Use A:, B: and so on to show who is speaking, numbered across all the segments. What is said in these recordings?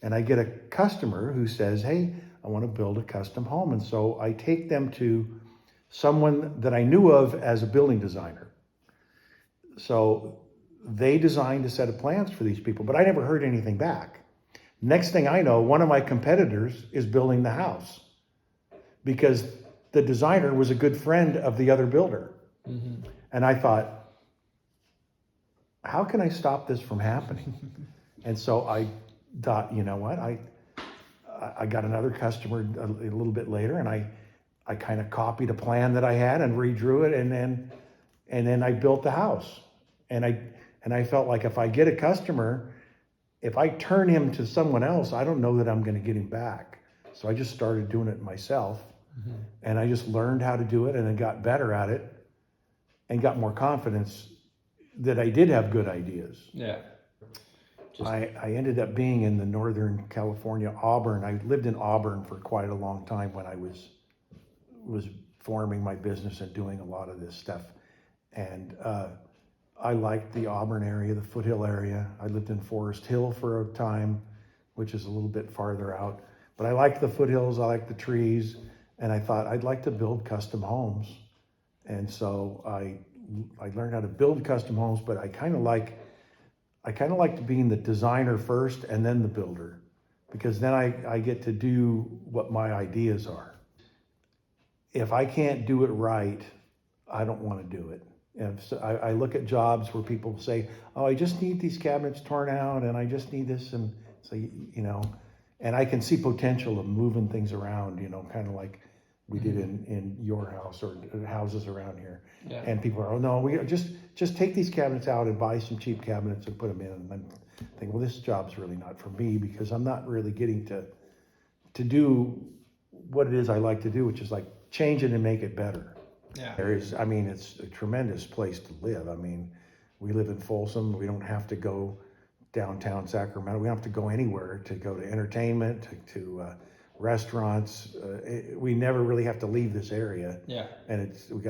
A: And I get a customer who says, hey, I want to build a custom home. And so I take them to someone that I knew of as a building designer. So they designed a set of plans for these people, but I never heard anything back. Next thing I know, one of my competitors is building the house because the designer was a good friend of the other builder. Mm-hmm. And I thought, how can I stop this from happening? And so I thought, you know what? I got another customer a little bit later, and I kind of copied a plan that I had and redrew it, and then I built the house. And I felt like if I get a customer, if I turn him to someone else, I don't know that I'm going to get him back. So I just started doing it myself, mm-hmm. and I just learned how to do it, and I got better at it, and got more confidence that I did have good ideas.
B: Yeah.
A: I ended up being in the Northern California, Auburn. I lived in Auburn for quite a long time when I was forming my business and doing a lot of this stuff. And I liked the Auburn area, the Foothill area. I lived in Forest Hill for a time, which is a little bit farther out. But I liked the foothills, I liked the trees, and I thought I'd like to build custom homes. And so I learned how to build custom homes, but I kind of liked being the designer first and then the builder, because then I get to do what my ideas are. If I can't do it right, I don't want to do it. And so I look at jobs where people say, oh, I just need these cabinets torn out and I just need this. And so, you know, and I can see potential of moving things around, you know, kind of like we did in your house or houses around here. Yeah. And people are, oh no, we just take these cabinets out and buy some cheap cabinets and put them in. And then think, well, this job's really not for me because I'm not really getting to do what it is I like to do, which is like change it and make it better. Yeah. It's a tremendous place to live. I mean, we live in Folsom. We don't have to go downtown Sacramento. We don't have to go anywhere to go to entertainment, to restaurants. We never really have to leave this area. Yeah. And you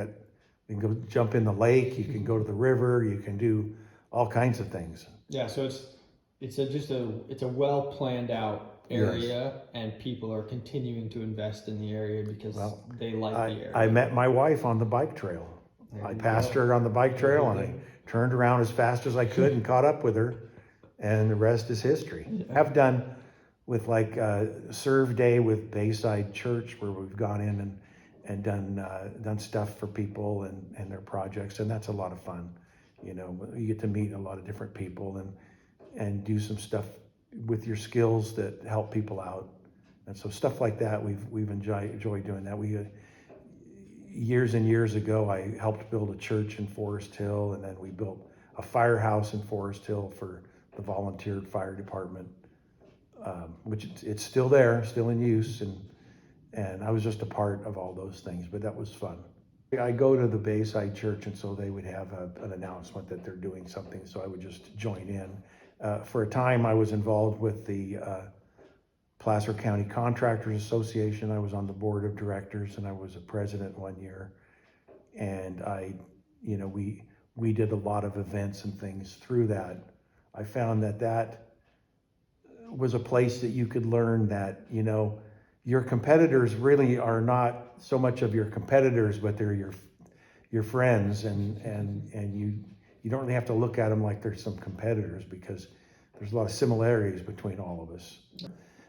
A: can go jump in the lake, you can go to the river, you can do all kinds of things.
B: Yeah, so it's a well planned out area, yes. And people are continuing to invest in the area because they like the area.
A: I met my wife on the bike trail. I passed her on the bike trail and I turned around as fast as I could and caught up with her, and the rest is history. Yeah. I've done with like Serve Day with Bayside Church, where we've gone in and done stuff for people and their projects, and that's a lot of fun. You know, you get to meet a lot of different people and do some stuff with your skills that help people out, and so stuff like that we've enjoyed doing that. Years and years ago, I helped build a church in Forest Hill, and then we built a firehouse in Forest Hill for the volunteer fire department. Which it's still there, still in use, and I was just a part of all those things, but that was fun. I go to the Bayside Church, and so they would have an announcement that they're doing something, so I would just join in. For a time, I was involved with the Placer County Contractors Association. I was on the board of directors, and I was a president one year, and we did a lot of events and things through that. I found that was a place that you could learn that, you know, your competitors really are not so much of your competitors, but they're your friends, and you don't really have to look at them like they're some competitors, because there's a lot of similarities between all of us.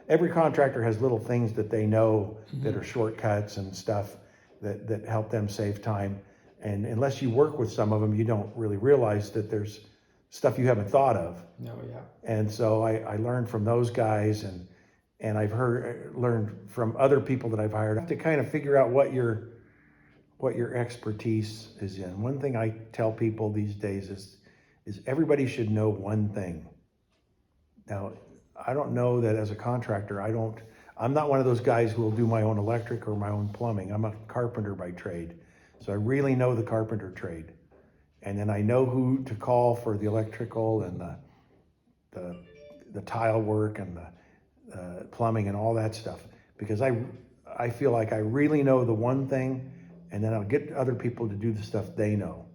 A: Every contractor has little things that they know that are shortcuts and stuff that help them save time, and unless you work with some of them, you don't really realize that there's stuff you haven't thought of.
B: No, yeah.
A: And so I learned from those guys, and I've learned from other people that I've hired to kind of figure out what your expertise is in. One thing I tell people these days is everybody should know one thing. Now, I don't know that as a contractor, I'm not one of those guys who will do my own electric or my own plumbing. I'm a carpenter by trade. So I really know the carpenter trade. And then I know who to call for the electrical and the tile work and the plumbing and all that stuff, because I feel like I really know the one thing, and then I'll get other people to do the stuff they know.